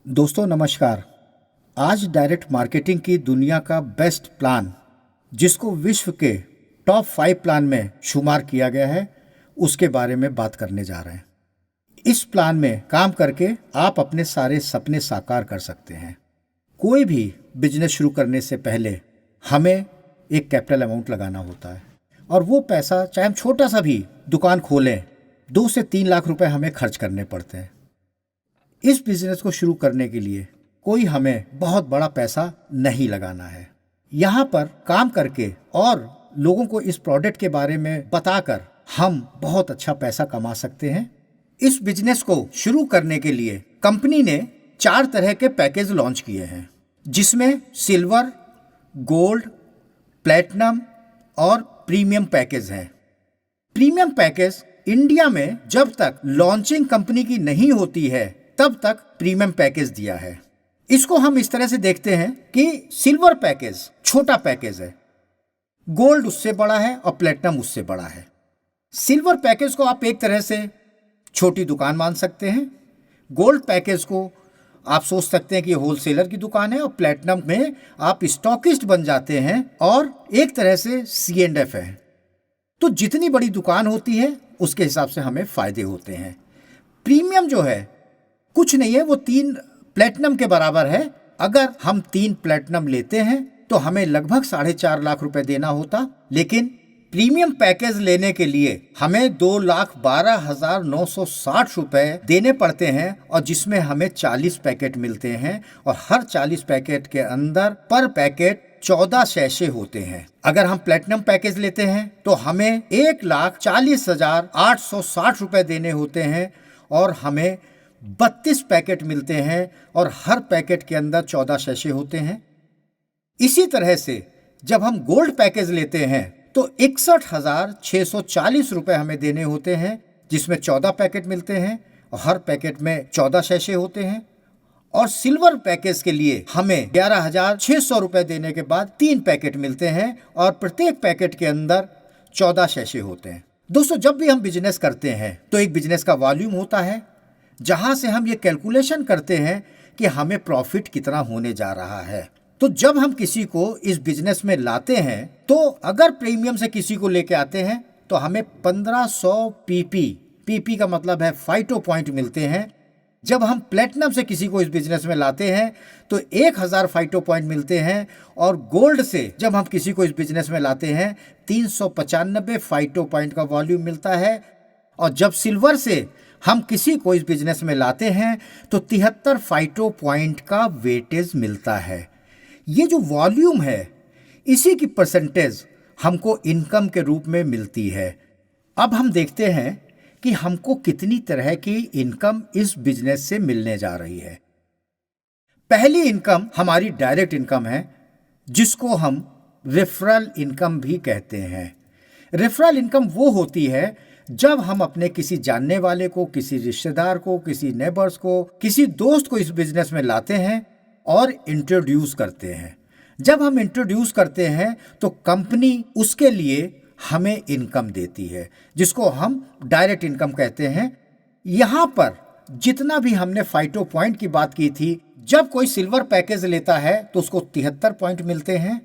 दोस्तों नमस्कार। आज डायरेक्ट मार्केटिंग की दुनिया का बेस्ट प्लान, जिसको विश्व के टॉप 5 प्लान में शुमार किया गया है, उसके बारे में बात करने जा रहे हैं। इस प्लान में काम करके आप अपने सारे सपने साकार कर सकते हैं। कोई भी बिजनेस शुरू करने से पहले हमें एक कैपिटल अमाउंट लगाना होता है, और वो पैसा, चाहे हम छोटा सा भी दुकान खोलें, 2 से 3 लाख रुपए हमें खर्च करने पड़ते हैं। इस बिजनेस को शुरू करने के लिए कोई हमें बहुत बड़ा पैसा नहीं लगाना है। यहाँ पर काम करके और लोगों को इस प्रोडक्ट के बारे में बताकर हम बहुत अच्छा पैसा कमा सकते हैं। इस बिजनेस को शुरू करने के लिए कंपनी ने 4 तरह के पैकेज लॉन्च किए हैं, जिसमें सिल्वर, गोल्ड, प्लैटिनम और प्रीमियम पैकेज हैं। प्रीमियम पैकेज इंडिया में जब तक लॉन्चिंग कंपनी की नहीं होती है तब तक प्रीमियम पैकेज दिया है। इसको हम इस तरह से देखते हैं कि सिल्वर पैकेज छोटा पैकेज है, गोल्ड उससे बड़ा है और प्लैटिनम उससे बड़ा है। सिल्वर पैकेज को आप एक तरह से छोटी दुकान मान सकते हैं, गोल्ड पैकेज को आप सोच सकते हैं कि होलसेलर की दुकान है, और प्लैटिनम में आप स्टॉकिस्ट बन जाते हैं और एक तरह से C&F है। तो जितनी बड़ी दुकान होती है उसके हिसाब से हमें फायदे होते हैं। प्रीमियम जो है कुछ नहीं है, वो 3 प्लैटिनम के बराबर है। अगर हम 3 प्लैटिनम लेते हैं तो हमें लगभग 4.5 लाख रुपए देना होता, लेकिन प्रीमियम पैकेज लेने के लिए हमें 2,12,960 रुपए देने पड़ते हैं, और जिसमें हमें 40 पैकेट मिलते हैं, और हर 40 पैकेट के अंदर पर पैकेट 14 शैशे होते हैं। अगर हम प्लैटिनम पैकेज लेते हैं तो हमें 1,40,860 रुपए देने होते हैं, और हमें 32 पैकेट मिलते हैं, और हर पैकेट के अंदर 14 शैशे होते हैं। इसी तरह से जब हम गोल्ड पैकेज लेते हैं तो 61,640 रुपए हमें देने होते हैं, जिसमें 14 पैकेट मिलते हैं और हर पैकेट में 14 शैशे होते हैं। और सिल्वर पैकेज के लिए हमें 11,600 रुपए देने के बाद 3 पैकेट मिलते हैं, और प्रत्येक पैकेट के अंदर 14 शैशे होते हैं। दोस्तों, जब भी हम बिजनेस करते हैं तो एक बिजनेस का वॉल्यूम होता है, जहां से हम ये कैलकुलेशन करते हैं कि हमें प्रॉफिट कितना होने जा रहा है। तो जब हम किसी को इस बिजनेस में लाते हैं, तो अगर प्रीमियम से किसी को लेके आते हैं तो हमें 1500 पीपी का मतलब है फाइटो पॉइंट मिलते हैं। जब हम प्लैटिनम से किसी को इस बिजनेस में लाते हैं तो 1000 फाइटो पॉइंट मिलते हैं, और गोल्ड से जब हम किसी को इस बिजनेस में लाते हैं 395 फाइटो पॉइंट का वॉल्यूम मिलता है, और जब सिल्वर से हम किसी को इस बिजनेस में लाते हैं तो 73 फाइटो पॉइंट का वेटेज मिलता है। ये जो वॉल्यूम है, इसी की परसेंटेज हमको इनकम के रूप में मिलती है। अब हम देखते हैं कि हमको कितनी तरह की इनकम इस बिजनेस से मिलने जा रही है। पहली इनकम हमारी डायरेक्ट इनकम है, जिसको हम रेफरल इनकम भी कहते हैं। रेफरल इनकम वो होती है जब हम अपने किसी जानने वाले को, किसी रिश्तेदार को, किसी नेबर्स को, किसी दोस्त को इस बिजनेस में लाते हैं और इंट्रोड्यूस करते हैं। जब हम इंट्रोड्यूस करते हैं तो कंपनी उसके लिए हमें इनकम देती है, जिसको हम डायरेक्ट इनकम कहते हैं। यहाँ पर जितना भी हमने फाइटो पॉइंट की बात की थी, जब कोई सिल्वर पैकेज लेता है तो उसको 73 पॉइंट मिलते हैं,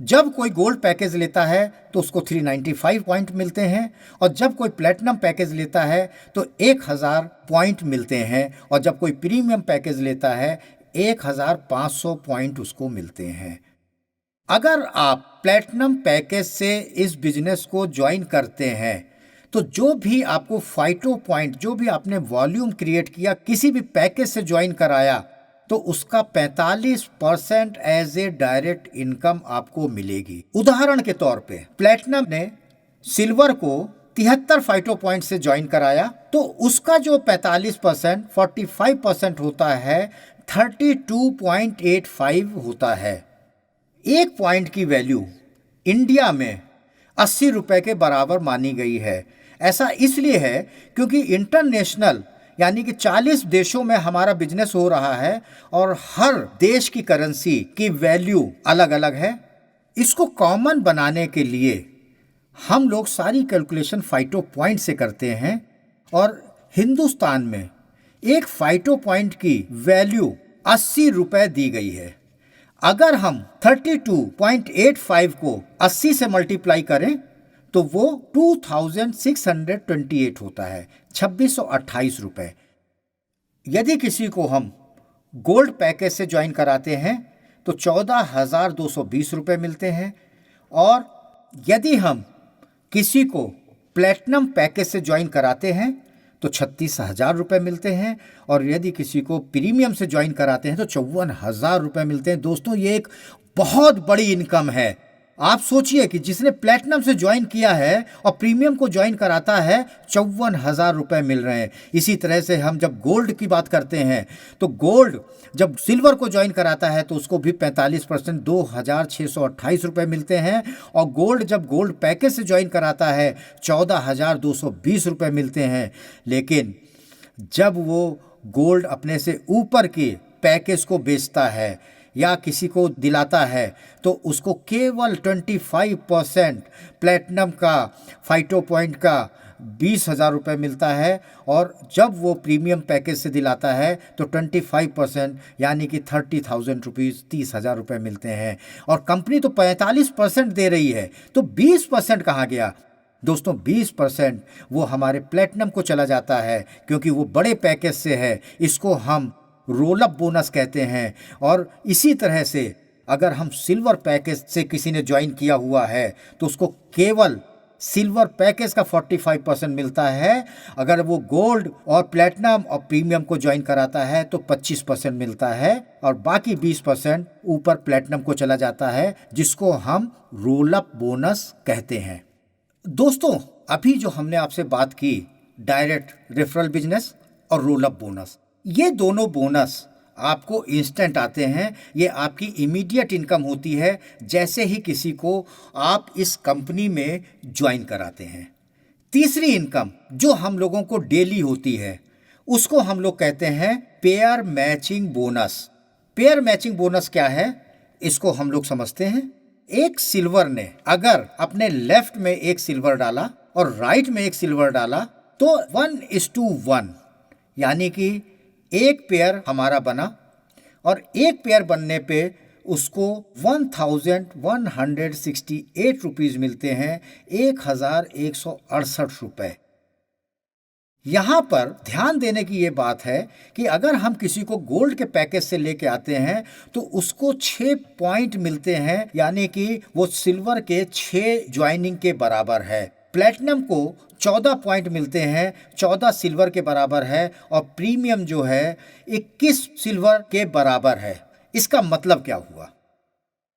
जब कोई गोल्ड पैकेज लेता है तो उसको 395 पॉइंट मिलते हैं, और जब कोई प्लैटिनम पैकेज लेता है तो 1000 पॉइंट मिलते हैं, और जब कोई प्रीमियम पैकेज लेता है 1500 पॉइंट उसको मिलते हैं। अगर आप प्लैटिनम पैकेज से इस बिजनेस को ज्वाइन करते हैं तो जो भी आपको फाइटो पॉइंट, जो भी आपने वॉल्यूम क्रिएट किया, किसी भी पैकेज से ज्वाइन कराया, तो उसका 45% एज ए डायरेक्ट इनकम आपको मिलेगी। उदाहरण के तौर पे प्लैटिनम ने सिल्वर को 73 फाइटो पॉइंट से ज्वाइन कराया, तो उसका जो 45% होता है 32.85 होता है। एक पॉइंट की वैल्यू इंडिया में 80 रुपए के बराबर मानी गई है। ऐसा इसलिए है क्योंकि इंटरनेशनल, यानी कि 40 देशों में हमारा बिजनेस हो रहा है, और हर देश की करेंसी की वैल्यू अलग अलग है। इसको कॉमन बनाने के लिए हम लोग सारी कैलकुलेशन फाइटो पॉइंट से करते हैं, और हिंदुस्तान में एक फाइटो पॉइंट की वैल्यू 80 रुपए दी गई है। अगर हम 32.85 को 80 से मल्टीप्लाई करें तो वो 2628 होता है, 2628 रुपए। यदि किसी को हम गोल्ड पैकेज से ज्वाइन कराते हैं तो 14,220 रुपए मिलते हैं, और यदि हम किसी को प्लेटिनम पैकेज से ज्वाइन कराते हैं तो 36,000 रुपये मिलते हैं, और यदि किसी को प्रीमियम से ज्वाइन कराते हैं तो 54,000 रुपये मिलते हैं। दोस्तों, ये एक बहुत बड़ी इनकम है। आप सोचिए कि जिसने प्लेटिनम से ज्वाइन किया है और प्रीमियम को ज्वाइन कराता है, 54,000 रुपये मिल रहे हैं। इसी तरह से हम जब गोल्ड की बात करते हैं तो गोल्ड जब सिल्वर को ज्वाइन कराता है तो उसको भी 45% 2,628 रुपये मिलते हैं, और गोल्ड जब गोल्ड पैकेज से ज्वाइन कराता है 14,220 रुपये मिलते हैं। लेकिन जब वो गोल्ड अपने से ऊपर के पैकेज को बेचता है या किसी को दिलाता है तो उसको केवल 25% प्लेटिनम का, फाइटो पॉइंट का 20,000 रुपये मिलता है, और जब वो प्रीमियम पैकेज से दिलाता है तो 25% यानी कि 30,000 रुपीज़, 30,000 रुपये मिलते हैं। और कंपनी तो 45% दे रही है, तो 20% कहाँ गया? दोस्तों, 20% वो हमारे प्लेटिनम को चला जाता है, क्योंकि वो बड़े पैकेज से है। इसको हम रोल अप बोनस कहते हैं। और इसी तरह से अगर हम सिल्वर पैकेज से किसी ने ज्वाइन किया हुआ है तो उसको केवल सिल्वर पैकेज का 45% मिलता है। अगर वो गोल्ड और प्लेटिनम और प्रीमियम को ज्वाइन कराता है तो 25% मिलता है, और बाकी 20% ऊपर प्लेटिनम को चला जाता है, जिसको हम रोल अप बोनस कहते हैं। दोस्तों, अभी जो हमने आपसे बात की डायरेक्ट रेफरल बिजनेस और रोल अप बोनस, ये दोनों बोनस आपको इंस्टेंट आते हैं। ये आपकी इमीडिएट इनकम होती है जैसे ही किसी को आप इस कंपनी में ज्वाइन कराते हैं। तीसरी इनकम जो हम लोगों को डेली होती है उसको हम लोग कहते हैं pair matching bonus. Pair matching bonus क्या है, इसको हम लोग समझते हैं। एक सिल्वर ने अगर अपने लेफ्ट में एक सिल्वर डाला और राइट में एक सिल्वर डाला तो 1:1 यानी कि एक पेयर हमारा बना, और एक पेयर बनने पे उसको 1,168 रुपीज़ मिलते हैं, 1,168 रुपये। यहाँ पर ध्यान देने की ये बात है कि अगर हम किसी को गोल्ड के पैकेज से लेके आते हैं तो उसको 6 पॉइंट मिलते हैं, यानी कि वो सिल्वर के 6 ज्वाइनिंग के बराबर है। प्लेटिनम को 14 पॉइंट मिलते हैं, 14 सिल्वर के बराबर है, और प्रीमियम जो है 21 सिल्वर के बराबर है। इसका मतलब क्या हुआ?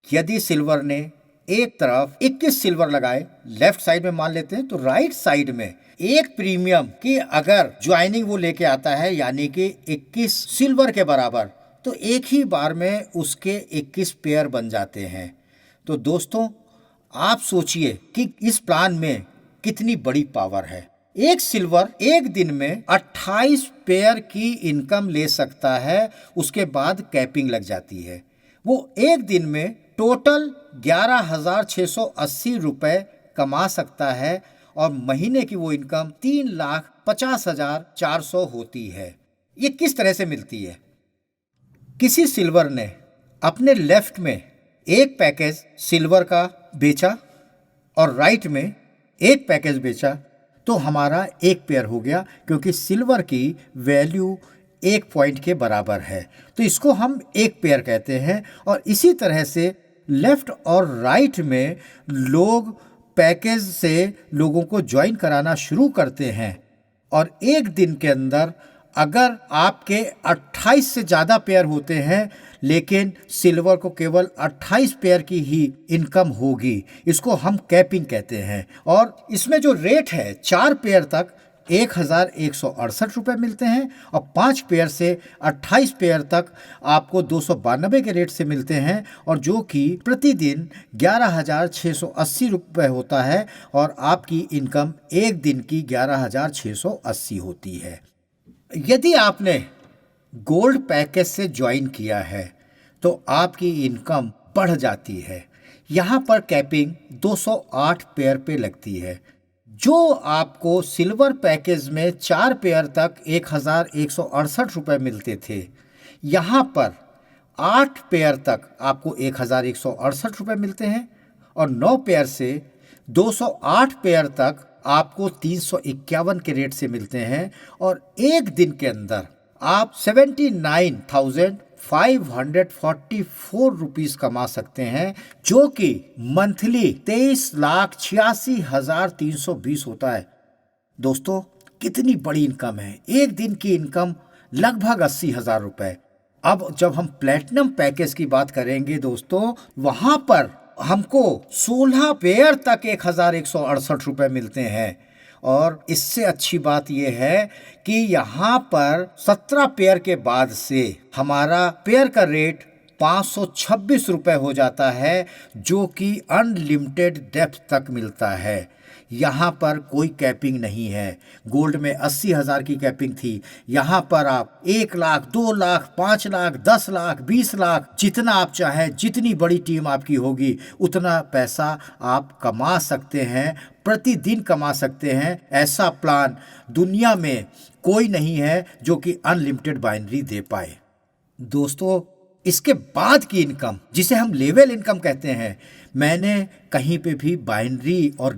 यदि सिल्वर ने एक तरफ 21 सिल्वर लगाए, लेफ्ट साइड में मान लेते हैं, तो राइट साइड में एक प्रीमियम की अगर ज्वाइनिंग वो लेके आता है यानी कि 21 सिल्वर के बराबर, तो एक ही बार में उसके 21 पेयर बन जाते हैं। तो दोस्तों, आप सोचिए कि इस प्लान में कितनी बड़ी पावर है। एक सिल्वर एक दिन में 28 पेयर की इनकम ले सकता है, उसके बाद कैपिंग लग जाती है। वो एक दिन में टोटल 11,680 रुपए कमा सकता है, और महीने की वो इनकम 3,50,400 होती है। ये किस तरह से मिलती है? किसी सिल्वर ने अपने लेफ्ट में एक पैकेज सिल्वर का बेचा और राइट में एक पैकेज बेचा, तो हमारा एक पेयर हो गया, क्योंकि सिल्वर की वैल्यू 1 पॉइंट के बराबर है, तो इसको हम एक पेयर कहते हैं। और इसी तरह से लेफ्ट और राइट में लोग पैकेज से लोगों को ज्वाइन कराना शुरू करते हैं, और एक दिन के अंदर अगर आपके 28 से ज़्यादा पेयर होते हैं, लेकिन सिल्वर को केवल 28 पेयर की ही इनकम होगी, इसको हम कैपिंग कहते हैं। और इसमें जो रेट है 4 पेयर तक 1,168 रुपये मिलते हैं, और 5 पेयर से 28 पेयर तक आपको 292 के रेट से मिलते हैं, और जो कि प्रतिदिन 11,680 रुपये होता है, और आपकी इनकम एक दिन की 11,680 होती है। यदि आपने गोल्ड पैकेज से ज्वाइन किया है तो आपकी इनकम बढ़ जाती है। यहाँ पर कैपिंग 208 पेयर पे लगती है। जो आपको सिल्वर पैकेज में 4 पेयर तक 1168 रुपये मिलते थे, यहाँ पर 8 पेयर तक आपको 1168 रुपये मिलते हैं और 9 पेयर से 208 पेयर तक आपको 351 के रेट से मिलते हैं और एक दिन के अंदर आप 79,544 रुपीस कमा सकते हैं, जो कि मंथली 23,86,320 होता है। दोस्तों, कितनी बड़ी इनकम है। एक दिन की इनकम लगभग 80,000 रुपए। अब जब हम प्लेटिनम पैकेज की बात करेंगे दोस्तों, वहां पर हमको 16 पेयर तक 1168 रुपए मिलते हैं और इससे अच्छी बात यह है कि यहाँ पर 17 पेयर के बाद से हमारा पेयर का रेट 526 रुपए हो जाता है, जो कि अनलिमिटेड डेप्थ तक मिलता है। यहाँ पर कोई कैपिंग नहीं है। गोल्ड में 80,000 की कैपिंग थी, यहाँ पर आप 1 लाख, 2 लाख, 5 लाख, 10 लाख, 20 लाख, जितना आप चाहें, जितनी बड़ी टीम आपकी होगी उतना पैसा आप कमा सकते हैं, प्रतिदिन कमा सकते हैं। ऐसा प्लान दुनिया में कोई नहीं है जो कि अनलिमिटेड बाइनरी दे पाए। दोस्तों, इसके बाद की इनकम, जिसे हम लेवल इनकम कहते हैं, मैंने कहीं पे भी बाइनरी और